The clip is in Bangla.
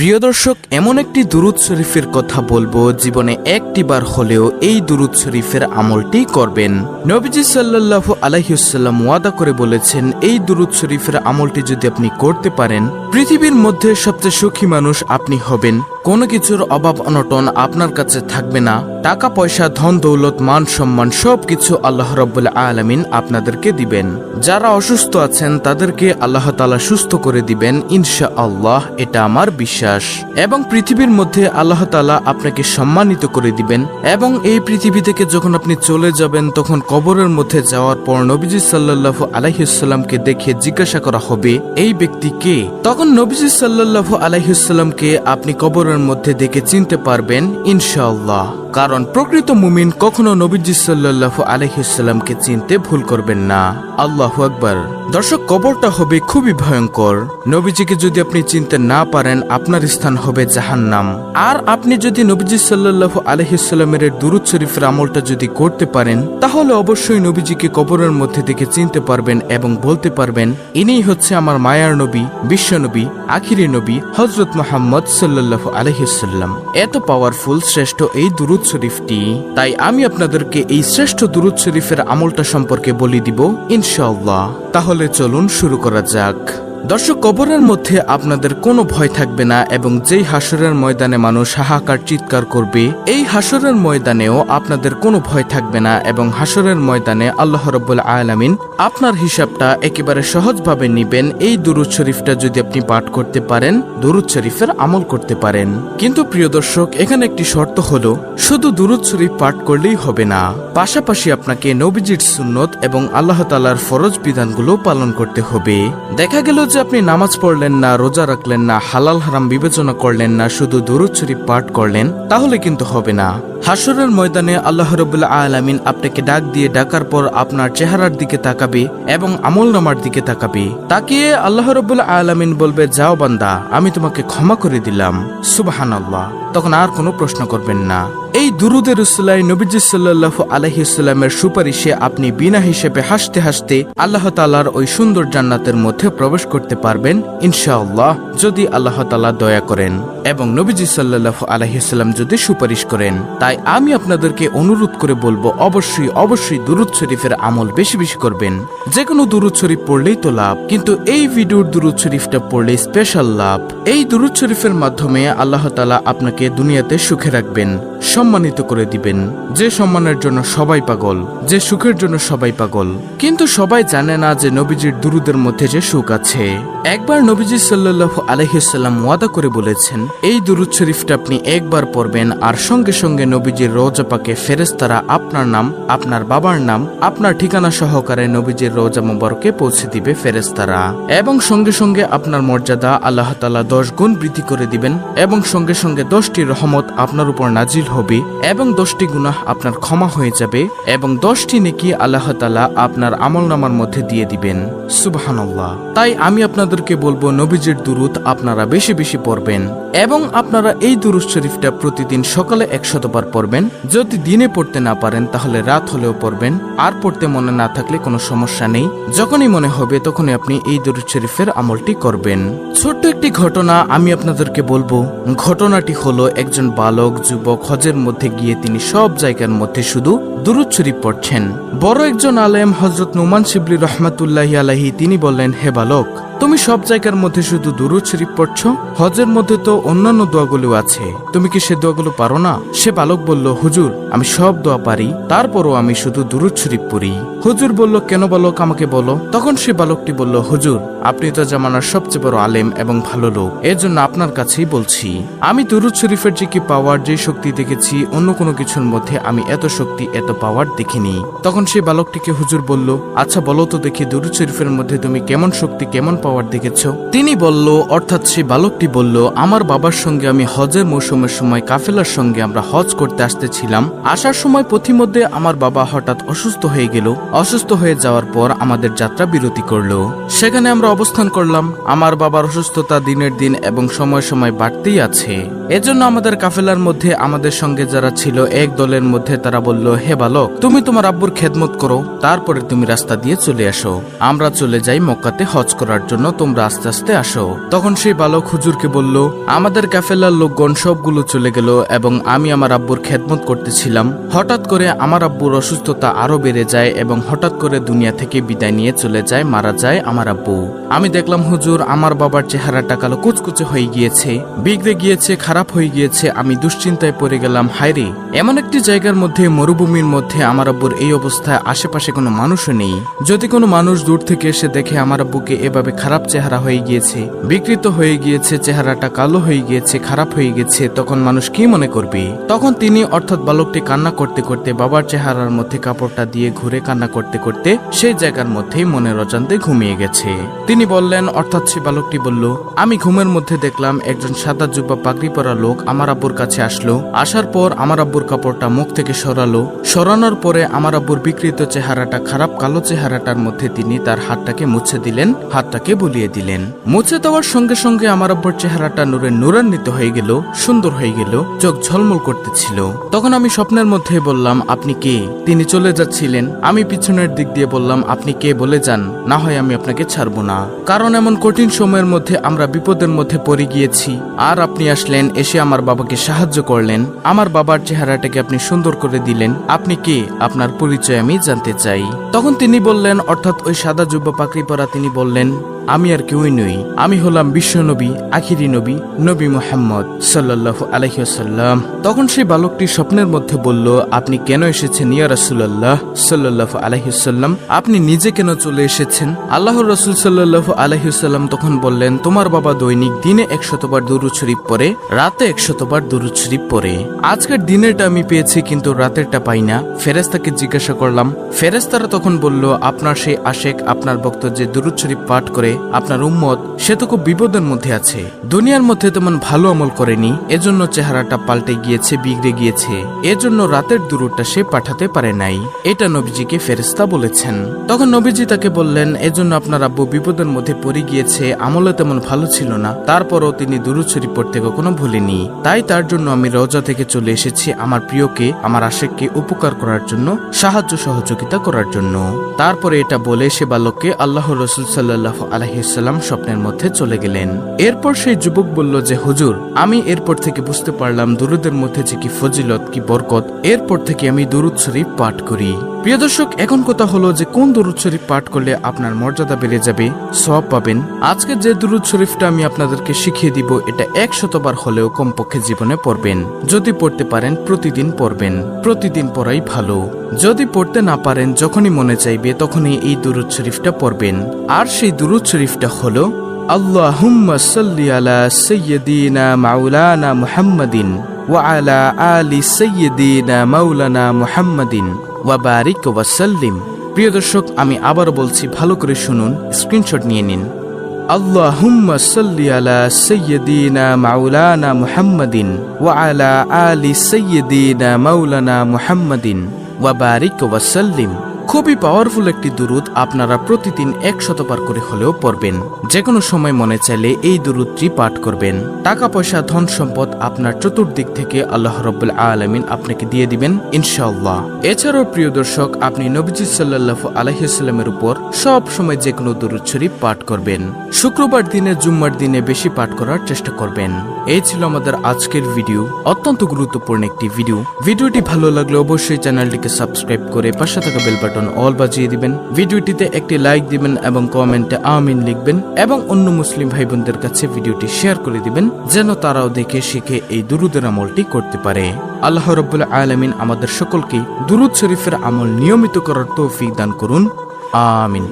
প্রিয় দর্শক, এমন একটি দুরূদ শরীফের কথা বলবো, জীবনে একটি বার হলেও এই দুরূদ শরীফের আমলটি করবেন। নবীজি সাল্লাল্লাহু আলাইহি ওয়াসাল্লাম ওয়াদা করে বলেছেন, এই দুরূদ শরীফের আমলটি যদি আপনি করতে পারেন, পৃথিবীর মধ্যে সবচেয়ে সুখী মানুষ আপনি হবেন। কোনো কিছুর অভাব অনটন আপনার কাছে থাকবে না। টাকা পয়সা, ধন দৌলত, মান সম্মান সবকিছু আল্লাহ রাব্বুল আলামিন আপনাদেরকে দিবেন। যারা অসুস্থ আছেন তাদেরকে আল্লাহ তাআলা সুস্থ করে দিবেন ইনশাআল্লাহ, এটা আমার বিশ্বাস। এবং পৃথিবীর মধ্যে আল্লাহ তাআলা আপনাকে সম্মানিত করে দিবেন। এবং এই পৃথিবী থেকে যখন আপনি চলে যাবেন, তখন কবরের মধ্যে যাওয়ার পর নবীজি সাল্লাল্লাহু আলাইহি ওয়াসাল্লামকে দেখে জিজ্ঞাসা করা হবে, এই ব্যক্তি কে? তখন নবীজি সাল্লাল্লাহু আলাইহি ওয়াসাল্লামকে আপনি কবরের মধ্যে দেখে চিনতে পারবেন ইনশাআল্লাহ। কারণ প্রকৃত মুমিন কখনো নবীজি সাল্লাল্লাহু আলাইহি ওয়াসাল্লামকে চিনতে ভুল করবেন না। আল্লাহু আকবার। দর্শক, কবরটা হবে খুবই ভয়ঙ্কর। নবীজিকে যদি আপনি চিনতে না পারেন, আপনার স্থান হবে জাহান্নাম। আর আপনি যদি নবীজি সাল্লাল্লাহু আলাইহি ওয়াসাল্লামের দুরূদ শরীফের আমলটা যদি করতে পারেন, তাহলে অবশ্যই নবীজিকে কবরের মধ্যে দেখে চিনতে পারবেন এবং বলতে পারবেন, ইনিই হচ্ছে আমার মায়ার নবী, বিশ্ব নবী, আখিরি নবী হযরত মুহাম্মদ সাল্লাল্লাহু আলাইহি ওয়াসাল্লাম। এত পাওয়ারফুল, শ্রেষ্ঠ এই দুরূদ শরীফটি। তাই আমি আপনাদেরকে এই শ্রেষ্ঠ দুরূদ শরীফের আমলটা সম্পর্কে বলে দিব ইনশাআল্লাহ। তাহলে চলুন শুরু করা যাক। দর্শক, কবরের মধ্যে আপনাদের কোনো ভয় থাকবে না এবং যেই হাসরের ময়দানে মানুষ হাহাকার চিৎকার করবে, এই হাসরের ময়দানেও আপনাদের কোনো ভয় থাকবে না এবং হাসরের ময়দানে আল্লাহ রাব্বুল আলামিন আপনার হিসাবটা একেবারে সহজভাবে নিবেন। এই দুরূদ শরীফটা যদি আপনি পাঠ করতে পারেন, দুরূদ শরীফের আমল করতে পারেন। কিন্তু প্রিয় দর্শক, এখানে একটি শর্ত হলো, শুধু দুরূদ শরীফ পাঠ করলেই হবে না, পাশাপাশি আপনাকে নবীজির সুন্নত এবং আল্লাহ তাআলার ফরজ বিধানগুলো পালন করতে হবে। দেখা গেল যে আপনি নামাজ পড়লেন না, রোজা রাখলেন না, হালাল হারাম বিবেচনা করলেন না, শুধু দুরূদ শরীফ পাঠ করলেন, তাহলে কিন্তু হবে না। হাসরের ময়দানে আল্লাহ রাব্বুল আলামিন আপনাকে ডাক দিয়ে ডাকার পর আপনার চেহারার দিকে তাকাবে এবং আমলনামার দিকে তাকাবে। তাকিয়ে আল্লাহ রাব্বুল আলামিন বলবে, যাও বান্দা, আমি তোমাকে ক্ষমা করে দিলাম। সুবহানাল্লাহ। তখন আর কোনো প্রশ্ন করবেন না। এই দুরূদের উসিলায় নবীজি সাল্লাল্লাহু আলাইহি ওয়াসাল্লামের সুপারিশে আপনি বিনা হিসেবে হাসতে হাসতে আল্লাহ তাআলার ওই সুন্দর জান্নাতের মধ্যে প্রবেশ করতে পারবেন ইনশাআল্লাহ, যদি আল্লাহ তাআলা দয়া করেন এবং নবীজি সাল্লাল্লাহু আলাইহি ওয়াসাল্লাম যদি সুপারিশ করেন। তাই আমি আপনাদেরকে অনুরোধ করে বলবো, অবশ্যই দুরূদ শরীফের আমল বেশি বেশি করবেন। যে কোনো দুরূদ শরীফ পড়লেই তো লাভ, কিন্তু এই ভিডিওর দুরূদ শরীফটা পড়লে স্পেশাল লাভ। এই দুরূদ শরীফের মাধ্যমে আল্লাহ তাআলা আপনাকে দুনিয়াতে সুখে রাখবেন, সম্মানিত করে দিবেন। যে সম্মানের জন্য সবাই পাগল, যে সুখের জন্য সবাই পাগল, কিন্তু সবাই জানে না যে নবীজির দুরূদের মধ্যে যে সুখ আছে। একবার নবীজি সাল্লাল্লাহু আলাইহি ওয়াসাল্লাম ওয়াদা করে বলেছেন, এই দুরূদ শরীফটা আপনি একবার পড়বেন আর সঙ্গে সঙ্গে নবীজির রওজা পাকে ফেরেশতারা আপনার নাম, আপনার বাবার নাম, আপনার ঠিকানা সহকারে নবীজির রওজা মুবারকে পৌঁছে দিবে ফেরেশতারা। এবং সঙ্গে সঙ্গে আপনার মর্যাদা আল্লাহ তাআলা 10 গুণ বৃদ্ধি করে দিবেন এবং সঙ্গে সঙ্গে 10টি রহমত আপনার উপর নাজিল হবে এবং 10টি গুনাহ আপনার ক্ষমা হয়ে যাবে এবং 10টি নেকি আল্লাহ তাআলা আপনার আমলনামার মধ্যে দিয়ে দিবেন। সুবহানাল্লাহ। তাই আমি আপনাদেরকে বলবো, নবীজির দুরূদ আপনারা বেশি বেশি পড়বেন এবং আপনারা এই দুরূদ শরীফটা প্রতিদিন সকালে 100 বার পড়বেন। যদি দিনে পড়তে না পারেন তাহলে রাত হলেও পড়বেন। আর পড়তে মনে না থাকলে কোনো সমস্যা নেই, যখনই মনে হবে তখনই আপনি এই দুরূদ শরীফের আমলটি করবেন। ছোট্ট একটি ঘটনা আমি আপনাদেরকে বলবো। ঘটনাটি হলো, একজন বালক যুবক হজের মধ্যে গিয়ে তিনি সব জায়গার মধ্যে শুধু দুরূদ শরীফ পড়ছেন। বড় একজন আলেম হযরত নুমান শিবলি রাহমাতুল্লাহি আলাইহি তিনি বললেন, হে বালক, তুমি সব জায়গার মধ্যে শুধু দুরূদ শরীফ পড়ছো, হজের মধ্যে তো অন্যান্য দোয়াগুলো আছে, তুমি কি সে দোয়াগুলো পারো না? সে বালক বলল, হুজুর, আমি সব দোয়া পারি, তারপরও আমি শুধু দুরূদ শরীফ পড়ি। হুজুর বলল, কেন বালক, আমাকে বলো। তখন সে বালকটি বলল, হুজুর, আপনি তো জামানার সবচেয়ে বড় আলেম এবং ভালো লোক, এর জন্য আপনার কাছেই বলছি। আমি দুরূদ শরীফের যে কি পাওয়ার, যে শক্তি দেখেছি, অন্য কোনো কিছুর মধ্যে আমি এত শক্তি, এত পাওয়ার দেখিনি। তখন সেই বালকটিকে হুজুর বলল, আচ্ছা বলো তো দেখি, দুরূদ শরীফের মধ্যে তুমি কেমন শক্তি, কেমন পাওয়ার দেখেছ? তিনি বলল, অর্থাৎ সেই বালকটি বলল, আমার বাবার সঙ্গে আমি হজের মৌসুমের সময় কাফেলার সঙ্গে আমরা হজ করতে আসতেছিলাম। আসার সময় পথিমধ্যে আমার বাবা হঠাৎ অসুস্থ হয়ে গেল। অসুস্থ হয়ে যাওয়ার পর আমাদের যাত্রা বিরতি করলো। সেখানে আমরা অবস্থান করলাম। আমার বাবার অসুস্থতা দিনের দিন এবং সময় সময় বাড়তেই আছে। এজন্য আমাদের কাফেলার মধ্যে আমাদের সঙ্গে যারা ছিল এক দলের মধ্যে তারা বলল, হে বালক, তুমি তোমার আব্বুর খেদমত করো, তারপরে তুমি রাস্তা দিয়ে চলে আসো। আমরা চলে যাই মক্কাতে হজ করার জন্য জন্য তোমরা আস্তে আস্তে আসো। তখন সেই বালক হুজুরকে বলল, আমাদের কাফেলার লোকগণ সবগুলো চলে গেল এবং আমি আমার আব্বুর খেদমত করতেছিলাম। হঠাৎ করে আমার আব্বুর অসুস্থতা আরো বেড়ে যায় এবং হঠাৎ করে দুনিয়া থেকে বিদায় নিয়ে চলে যায়, মারা যায় আমার আব্বু। আমি দেখলাম হুজুর আমার বাবার চেহারাটা কালো কুচকুচে হয়ে গিয়েছে, বিগড়ে গিয়েছে, খারাপ হয়ে গিয়েছে। আমি দুশ্চিন্তায় পড়ে গেলাম, হায়রে এমন একটি জায়গার মধ্যে, মরুভূমির মধ্যে আমার আব্বুর এই অবস্থায়, আশেপাশে কোনো মানুষও নেই। যদি কোনো মানুষ দূর থেকে এসে দেখে আমার আব্বুকে এভাবে খারাপ চেহারা হয়ে গিয়েছে, বিকৃত হয়ে গিয়েছে, চেহারাটা কালো হয়ে গিয়েছে, খারাপ হয়ে গেছে, তখন মানুষ কি মনে করবে? তখন তিনি অর্থাৎ বালকটি কান্না করতে করতে বাবার চেহারার মধ্যে কাপড়টা দিয়ে ঘুরে কান্না করতে করতে সেই জায়গার মধ্যেই মনের অজান্তে ঘুমিয়ে গেছে। তিনি বললেন, অর্থাৎ সে বালকটি বলল, আমি ঘুমের মধ্যে দেখলাম একজন সাদা জুব্বা পাগড়ি পরা লোক আমার আব্বুর কাছে আসলো। আসার পর আমার আব্বুর কাপড়টা মুখ থেকে সরালো। সরানোর পরে আমার আব্বুর বিকৃত চেহারাটা, খারাপ কালো চেহারাটার মধ্যে তিনি তার হাতটাকে মুছে দিলেন, হাতটাকে বুলিয়ে দিলেন। মুছে দেওয়ার সঙ্গে সঙ্গে আমার আব্বুর চেহারাটা নূরে নূরান্বিত হয়ে গেল, সুন্দর হয়ে গেল, চোখ ঝলমল করতেছিল। তখন আমি স্বপ্নের মধ্যে বললাম, আপনি কে? তিনি চলে যাচ্ছিলেন। আমি পিছনের দিক দিয়ে বললাম, আপনি কে বলে যান, না হয় আমি আপনাকে ছাড়বো না। কারণ এমন কঠিন সময়ের মধ্যে আমরা বিপদের মধ্যে পড়ে গিয়েছি, আর আপনি আসলেন, এসে আমার বাবাকে সাহায্য করলেন, আমার বাবার চেহারাটাকে আপনি সুন্দর করে দিলেন। আপনি কে? আপনার পরিচয় আমি জানতে চাই। তখন তিনি বললেন, অর্থাৎ ওই সাদা জুব্বা পাগড়ি পরা তিনি বললেন, আমি আর কেউই নই, আমি হলাম বিশ্বনবী, আখিরি নবী, নবী মুহাম্মদ সাল্লাল্লাহু আলাইহি ওয়াসাল্লাম। তখন সেই বালকটি স্বপ্নের মধ্যে বলল, আপনি কেন এসেছেন ইয়া রাসূলুল্লাহ সাল্লাল্লাহু আলাইহি ওয়াসাল্লাম? আপনি নিজে কেন চলে এসেছেন? আল্লাহর রাসূল সাল্লাল্লাহু আলাইহি ওয়াসাল্লাম তখন বললেন, তোমার বাবা দৈনিক দিনে 100 বার দুরূদ শরীফ পড়ে, রাতে 100 বার দুরূদ শরীফ পড়ে। আজকের দিনেরটা আমি পেয়েছি কিন্তু রাতেরটা পাই না। ফেরেশতাকে জিজ্ঞাসা করলাম। ফেরেশতারা তখন বলল, আপনার সেই আশেক, আপনার ভক্ত যে দুরূদ শরীফ পাঠ করে, আপনার উম্মত, সে তো খুব বিপদের মধ্যে আছে, দুনিয়ার মধ্যে তেমন ভালো আমল করেনি, এজন্য চেহারাটা পাল্টে গিয়েছে, বিগড়ে গিয়েছে, এজন্য রাতের দুরূদটা সে পাঠাতে পারে নাই। এটা নবীজিকে ফেরেশতা বলেছেন। তখন নবীজি তাকে বললেন, এজন্য আপনার আব্বু বিপদের মধ্যে পড়ে গিয়েছে, আমলে তেমন ভালো ছিল না, তারপরও তিনি দুরূদ শরীফ পড়তে কখনো ভুলেনি। তাই তার জন্য আমি রওজা থেকে চলে এসেছি আমার প্রিয়কে, আমার আশেককে উপকার করার জন্য, সাহায্য সহযোগিতা করার জন্য। তারপরে এটা বলে সে বালককে আল্লাহর রাসূল সাল্লাল্লাহু আলাইহি ওয়াসাল্লাম স্বপ্নের মধ্যে চলে গেলেন। এরপর সেই যুবক বলল যে, হুজুর, আমি এরপর থেকে বুঝতে পারলাম দুরূদের মধ্যে যে কি ফজিলত, কি বরকত। এরপর থেকে আমি দুরূদ শরীফ পাঠ করি। প্রিয় দর্শক, এখন কথা হলো যে কোন দুরূদ শরীফ পাঠ করলে আপনার মর্যাদা বেড়ে যাবে, সওয়াব পাবেন। আজকে যে দুরূদ শরীফটা আমি আপনাদেরকে শিখিয়ে দিব, এটা 100 বার হলেও কমপক্ষে জীবনে পড়বেন। যদি পড়তে পারেন প্রতিদিন পড়বেন, প্রতিদিন পড়াই ভালো। যদি পড়তে না পারেন, যখনই মনে চাইবে তখনই এই দুরূদ শরীফটা পড়বেন। আর সেই দুরূদ শরীফটা হলো, আল্লাহুম্মা সাল্লি আলা সাইয়্যিদিনা মাওলানা মুহাম্মাদিন ওয়া আলা আলি সাইয়্যিদিনা মাওলানা মুহাম্মাদিন ওয়া বারিক ওয়া সাল্লিম। প্রিয় দর্শক, আমি আবার বলছি, ভালো করে শুনুন, স্ক্রিনশট নিয়ে নিন। আল্লাহুম্মা সাল্লি আলা সাইয়্যিদিনা মাওলানা মুহাম্মাদিন ওয়া আলা আলি সাইয়্যিদিনা মাওলানা মুহাম্মাদিন ওয়া বারিক ওয়া সাল্লিম। খুবই পাওয়ারফুল একটি দুরূদ, আপনারা প্রতিদিন 100 বার করে হলেও পড়বেন। যে কোনো সময় মনে চাইলে এই দুরূদটি পাঠ করবেন। টাকা পয়সা, ধন সম্পদ আপনার চতুর্দিক থেকে আল্লাহ রাব্বুল আলামিন আপনাকে দিয়ে দিবেন ইনশাআল্লাহ। এছাড়াও প্রিয় দর্শক, আপনি নবীজি সাল্লাল্লাহু আলাইহি ওয়াসাল্লামের উপর সব সময় যে কোনো দুরূদ শরীফ পাঠ করবেন। শুক্রবার দিনে, জুম্মার দিনে বেশি পাঠ করার চেষ্টা করবেন। এই ছিল আমাদের আজকের ভিডিও, অত্যন্ত গুরুত্বপূর্ণ একটি ভিডিও। ভিডিওটি ভালো লাগলে অবশ্যই চ্যানেলটিকে সাবস্ক্রাইব করে পাশে থাকা বেল বাটন অল বাজিয়ে দিবেন। ভিডিওটিতে একটি লাইক দিবেন এবং কমেন্টে আমিন লিখবেন এবং অন্য মুসলিম ভাই বোনদের কাছে ভিডিওটি শেয়ার করে দিবেন, যেন তারাও দেখে শিখে এই দুরূদের আমলটি করতে পারে। আল্লাহ রাব্বুল আলামিন আমাদের সকলকে দুরূদ শরীফের আমল নিয়মিত করার তৌফিক দান করুন। আমিন।